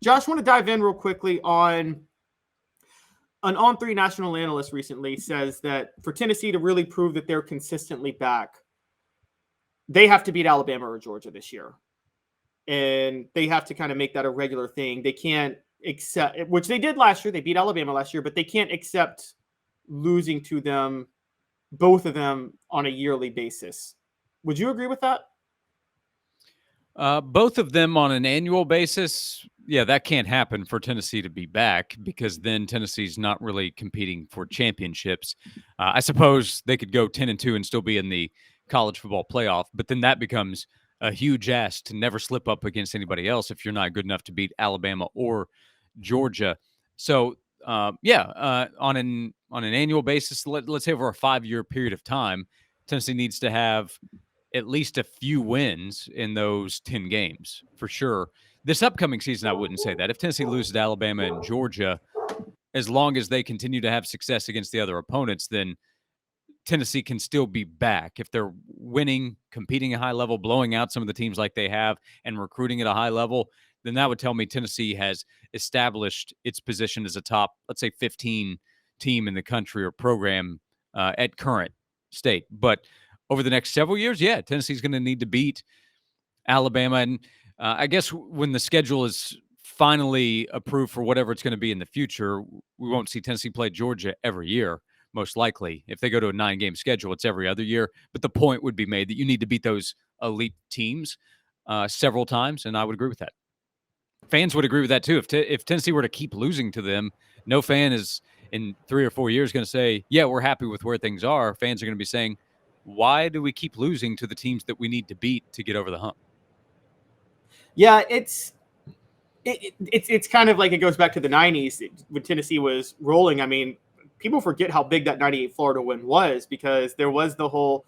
Josh, I want to dive in real quickly on an On3 national analyst recently says that for Tennessee to really prove that they're consistently back, they have to beat Alabama or Georgia this year. And they have to kind of make that a regular thing. They can't accept, which they did last year. They beat Alabama last year, but they can't accept losing to them, both of them, on a yearly basis. Would you agree with that? Both of them on an annual basis, yeah, that can't happen for Tennessee to be back, because then Tennessee's not really competing for championships. I suppose they could go 10-2 and still be in the college football playoff, but then that becomes a huge ask to never slip up against anybody else if you're not good enough to beat Alabama or Georgia. So, on an annual basis, let's say over a 5-year period of time, Tennessee needs to have at least a few wins in those 10 games for sure. This upcoming season, I wouldn't say that. If Tennessee loses to Alabama and Georgia, as long as they continue to have success against the other opponents, then Tennessee can still be back. If they're winning, competing at a high level, blowing out some of the teams like they have, and recruiting at a high level, then that would tell me Tennessee has established its position as a top, let's say, 15 team in the country or program at current state. But over the next several years, yeah, Tennessee's going to need to beat Alabama. And I guess when the schedule is finally approved for whatever it's going to be in the future, we won't see Tennessee play Georgia every year, most likely. If they go to a 9-game schedule, it's every other year. But the point would be made that you need to beat those elite teams several times, and I would agree with that. Fans would agree with that, too. If Tennessee were to keep losing to them, no fan is in 3 or 4 years going to say, yeah, we're happy with where things are. Fans are going to be saying, why do we keep losing to the teams that we need to beat to get over the hump? Yeah, it's kind of like it goes back to the 90s when Tennessee was rolling. I mean, people forget how big that 98 Florida win was, because there was the whole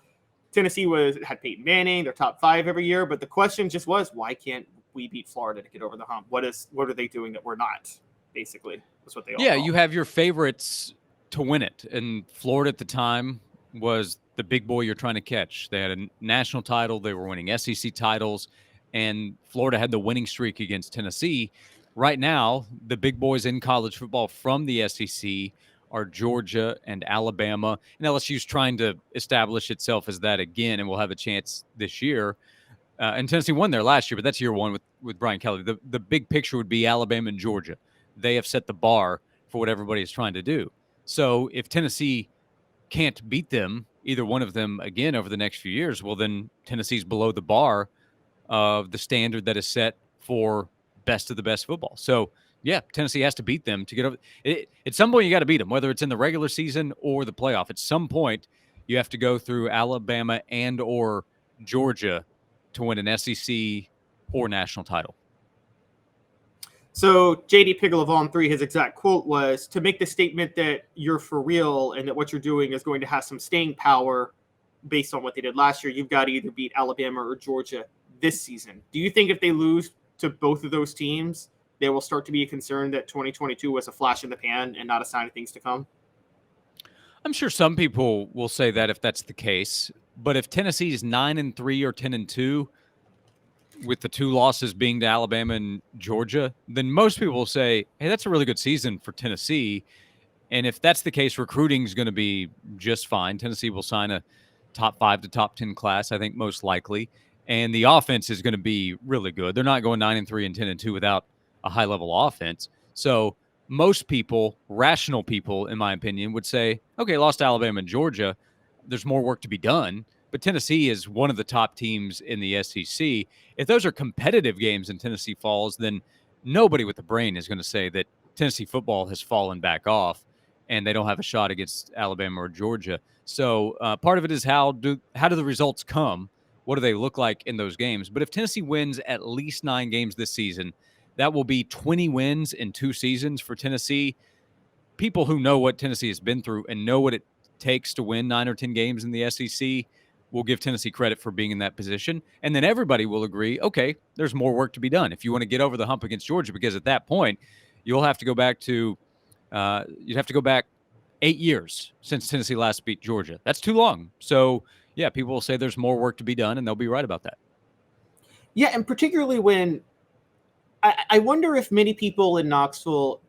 Tennessee had Peyton Manning, their top 5 every year. But the question just was, why can't we beat Florida to get over the hump? What are they doing that we're not? Basically, that's what they all call. You have your favorites to win it. And Florida at the time was the big boy you're trying to catch. They had a national title. They were winning SEC titles. And Florida had the winning streak against Tennessee. Right now, the big boys in college football from the SEC are Georgia and Alabama. And LSU's trying to establish itself as that again, and will have a chance this year. And Tennessee won there last year, but that's year one with Brian Kelly. The big picture would be Alabama and Georgia. They have set the bar for what everybody is trying to do. So if Tennessee can't beat them, either one of them again over the next few years, well, then Tennessee's below the bar of the standard that is set for best of the best football. So, yeah, Tennessee has to beat them to get over. At some point, you got to beat them, whether it's in the regular season or the playoff. At some point, you have to go through Alabama and or Georgia to win an SEC or national title. So JD Pickle of On3, his exact quote was, to make the statement that you're for real and that what you're doing is going to have some staying power based on what they did last year, you've got to either beat Alabama or Georgia this season. Do you think if they lose to both of those teams, there will start to be a concern that 2022 was a flash in the pan and not a sign of things to come? I'm sure some people will say that if that's the case. But if Tennessee's 9-3 or 10-2, with the 2 losses being to Alabama and Georgia, then most people will say, hey, that's a really good season for Tennessee. And if that's the case, recruiting is going to be just fine. Tennessee will sign a top 5 to top 10 class, I think, most likely. And the offense is going to be really good. They're not going 9-3 and 10-2 without a high-level offense. So most people, rational people, in my opinion, would say, okay, lost to Alabama and Georgia. There's more work to be done. But Tennessee is one of the top teams in the SEC. If those are competitive games and Tennessee falls, then nobody with a brain is going to say that Tennessee football has fallen back off and they don't have a shot against Alabama or Georgia. So part of it is how do the results come? What do they look like in those games? But if Tennessee wins at least 9 games this season, that will be 20 wins in 2 seasons for Tennessee. People who know what Tennessee has been through and know what it takes to win 9 or 10 games in the SEC will give Tennessee credit for being in that position. And then everybody will agree, okay, there's more work to be done if you want to get over the hump against Georgia, because at that point, you'll have to go back to you'd have to go back 8 years since Tennessee last beat Georgia. That's too long. So, yeah, people will say there's more work to be done, and they'll be right about that. Yeah, and particularly when I wonder if many people in Knoxville,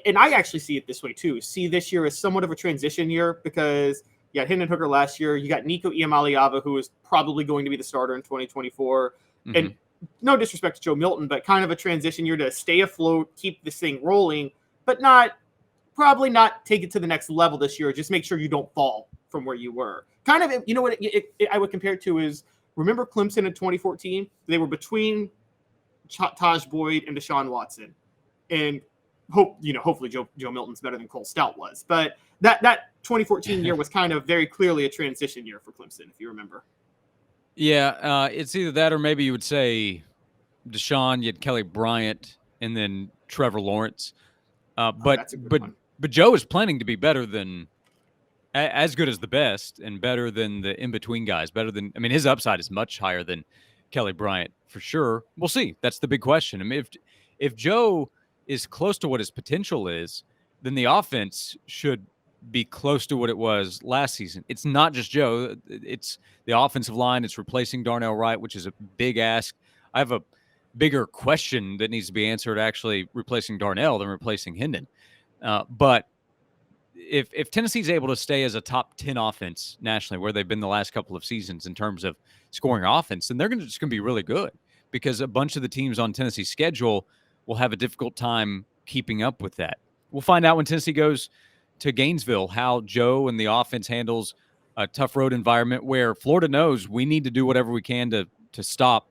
and I actually see it this way too, see this year as somewhat of a transition year because you got Hendon Hooker last year. You got Nico Iamaleava, who is probably going to be the starter in 2024. Mm-hmm. And no disrespect to Joe Milton, but kind of a transition year to stay afloat, keep this thing rolling, but probably not take it to the next level this year. Just make sure you don't fall from where you were. Kind of, you know what I would compare it to is, remember Clemson in 2014? They were between Taj Boyd and Deshaun Watson, and hopefully Joe Milton's better than Cole Stout was. But that 2014 year was kind of very clearly a transition year for Clemson, if you remember. Yeah, it's either that or maybe you would say Deshaun, you had Kelly Bryant, and then Trevor Lawrence. But Joe is planning to be better than as good as the best and better than the in-between guys. His upside is much higher than Kelly Bryant for sure. We'll see. That's the big question. I mean, if Joe is close to what his potential is, then the offense should be close to what it was last season. It's not just Joe. It's the offensive line. It's replacing Darnell Wright, which is a big ask. I have a bigger question that needs to be answered actually replacing Darnell than replacing Hendon. But if Tennessee's able to stay as a top 10 offense nationally, where they've been the last couple of seasons in terms of scoring offense, then they're just going to be really good because a bunch of the teams on Tennessee's schedule will have a difficult time keeping up with that. We'll find out when Tennessee goes to Gainesville how Joe and the offense handles a tough road environment where Florida knows we need to do whatever we can to stop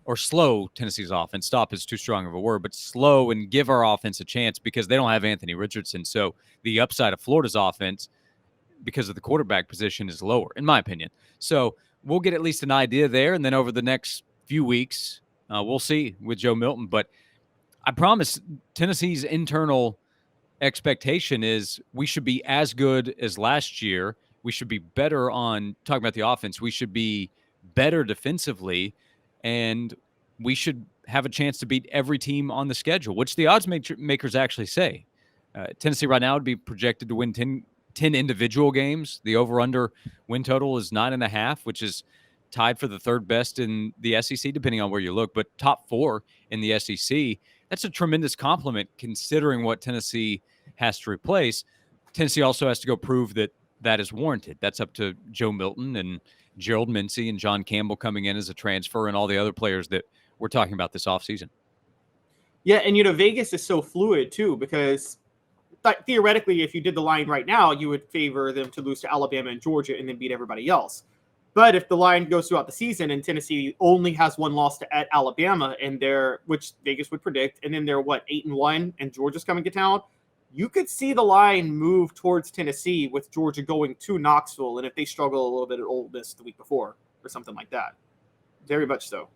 or slow Tennessee's offense. Stop is too strong of a word, but slow and give our offense a chance because they don't have Anthony Richardson. So the upside of Florida's offense, because of the quarterback position, is lower, in my opinion. So we'll get at least an idea there. And then over the next few weeks, we'll see with Joe Milton. But I promise Tennessee's internal expectation is we should be as good as last year. We should be better on talking about the offense. We should be better defensively. And we should have a chance to beat every team on the schedule, which the odds makers actually say. Tennessee right now would be projected to win 10 individual games. The over-under win total is 9.5, which is tied for the third best in the SEC, depending on where you look, but top 4 in the SEC. That's a tremendous compliment considering what Tennessee has to replace. Tennessee also has to go prove that is warranted. That's up to Joe Milton and Gerald Mincy and John Campbell coming in as a transfer and all the other players that we're talking about this offseason. Yeah, and Vegas is so fluid too because theoretically, if you did the line right now, you would favor them to lose to Alabama and Georgia and then beat everybody else. But if the line goes throughout the season and Tennessee only has one loss at Alabama and which Vegas would predict, and then they're 8-1 and Georgia's coming to town, you could see the line move towards Tennessee with Georgia going to Knoxville, and if they struggle a little bit at Ole Miss the week before or something like that. Very much so.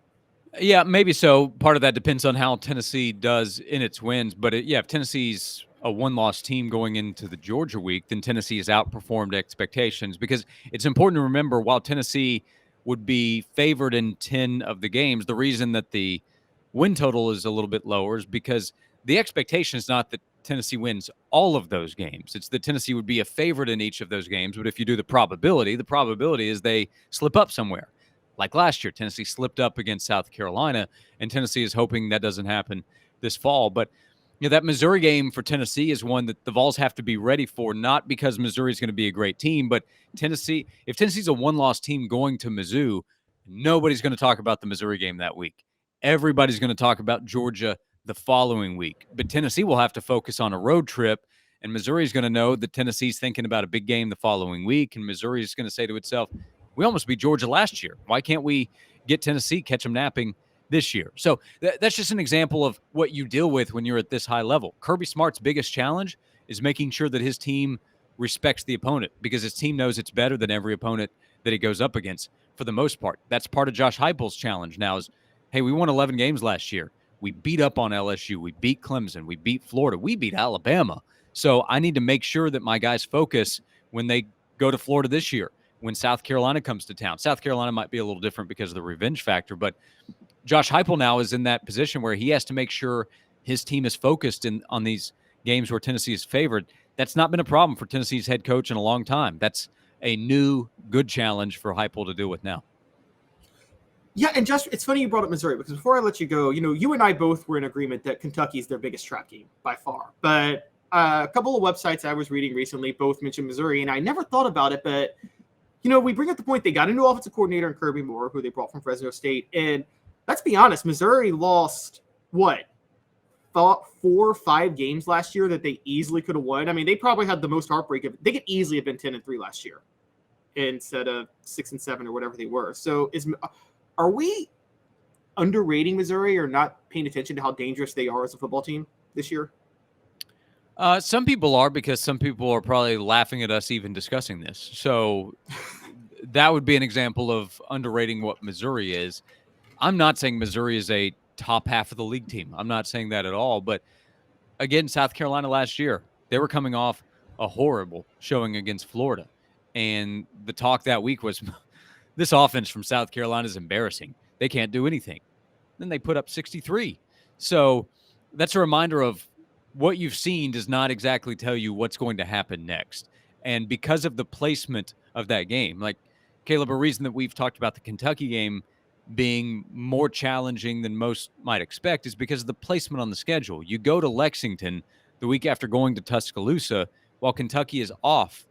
Yeah, maybe so. Part of that depends on how Tennessee does in its wins. But if Tennessee's a one-loss team going into the Georgia week, then Tennessee has outperformed expectations because it's important to remember while Tennessee would be favored in 10 of the games, the reason that the win total is a little bit lower is because the expectation is not that Tennessee wins all of those games. It's that Tennessee would be a favorite in each of those games. But if you do the probability is they slip up somewhere. Like last year, Tennessee slipped up against South Carolina, and Tennessee is hoping that doesn't happen this fall. But that Missouri game for Tennessee is one that the Vols have to be ready for, not because Missouri is going to be a great team, but if Tennessee's a one-loss team going to Mizzou, nobody's going to talk about the Missouri game that week. Everybody's going to talk about Georgia the following week. But Tennessee will have to focus on a road trip, and Missouri's going to know that Tennessee's thinking about a big game the following week, and Missouri's going to say to itself, we almost beat Georgia last year. Why can't we get Tennessee, catch them napping this year? So that's just an example of what you deal with when you're at this high level. Kirby Smart's biggest challenge is making sure that his team respects the opponent because his team knows it's better than every opponent that he goes up against for the most part. That's part of Josh Heupel's challenge now is, hey, we won 11 games last year. We beat up on LSU. We beat Clemson. We beat Florida. We beat Alabama. So I need to make sure that my guys focus when they go to Florida this year, when South Carolina comes to town. South Carolina might be a little different because of the revenge factor, but Josh Heupel now is in that position where he has to make sure his team is focused on these games where Tennessee is favored. That's not been a problem for Tennessee's head coach in a long time. That's a new good challenge for Heupel to deal with now. Yeah, and Josh, it's funny you brought up Missouri because before I let you go, you and I both were in agreement that Kentucky is their biggest trap game by far. But a couple of websites I was reading recently both mentioned Missouri, and I never thought about it. But, we bring up the point they got a new offensive coordinator in Kirby Moore, who they brought from Fresno State. And let's be honest, Missouri lost, 4 or 5 games last year that they easily could have won. I mean, they probably had the most heartbreak. They could easily have been 10-3 last year instead of 6-7 or whatever they were. So are we underrating Missouri or not paying attention to how dangerous they are as a football team this year? Some people are, because some people are probably laughing at us even discussing this. So that would be an example of underrating what Missouri is. I'm not saying Missouri is a top half of the league team. I'm not saying that at all. But again, South Carolina last year, they were coming off a horrible showing against Florida. And the talk that week was, this offense from South Carolina is embarrassing. They can't do anything. Then they put up 63. So that's a reminder of what you've seen does not exactly tell you what's going to happen next. And because of the placement of that game, like Caleb, a reason that we've talked about the Kentucky game being more challenging than most might expect is because of the placement on the schedule. You go to Lexington the week after going to Tuscaloosa, while Kentucky is off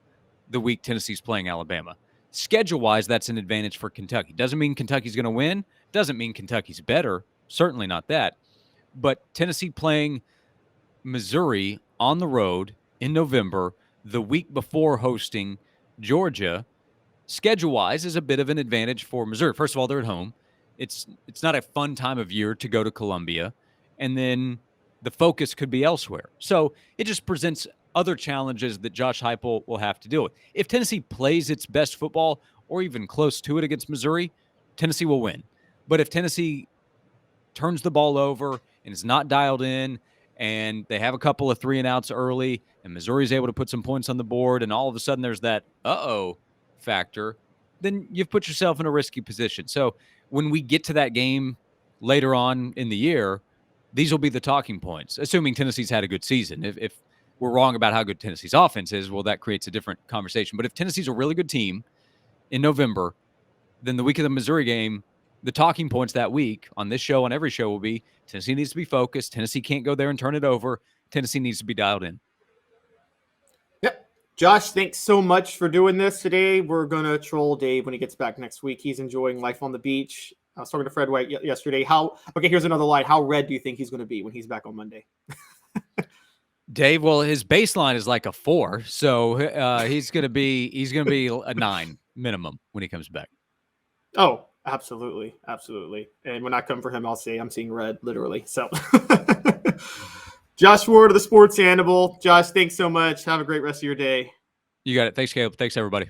the week Tennessee's playing Alabama. Schedule-wise, that's an advantage for Kentucky. Doesn't mean Kentucky's going to win. Doesn't mean Kentucky's better. Certainly not that. But Tennessee playing Missouri on the road in November, the week before hosting Georgia, schedule-wise is a bit of an advantage for Missouri. First of all, they're at home. It's not a fun time of year to go to Columbia. And then the focus could be elsewhere. So it just presents other challenges that Josh Heupel will have to deal with. If Tennessee plays its best football or even close to it against Missouri, Tennessee will win. But if Tennessee turns the ball over and is not dialed in, and they have a couple of 3-and-outs early, and Missouri's able to put some points on the board, and all of a sudden there's that uh-oh factor, then you've put yourself in a risky position. So when we get to that game later on in the year, these will be the talking points, assuming Tennessee's had a good season. If we're wrong about how good Tennessee's offense is, well, that creates a different conversation. But if Tennessee's a really good team in November, then the week of the Missouri game, the talking points that week on this show, on every show, will be Tennessee needs to be focused. Tennessee can't go there and turn it over. Tennessee needs to be dialed in. Yep. Josh, thanks so much for doing this today. We're going to troll Dave when he gets back next week. He's enjoying life on the beach. I was talking to Fred White yesterday. Here's another line. How red do you think he's going to be when he's back on Monday? Dave, well, his baseline is like a 4, so he's going to be a 9 minimum when he comes back. Oh, absolutely. Absolutely. And when I come for him, I'll say I'm seeing red, literally. So Josh Ward of the Sports Animal. Josh, thanks so much. Have a great rest of your day. You got it. Thanks, Caleb. Thanks, everybody.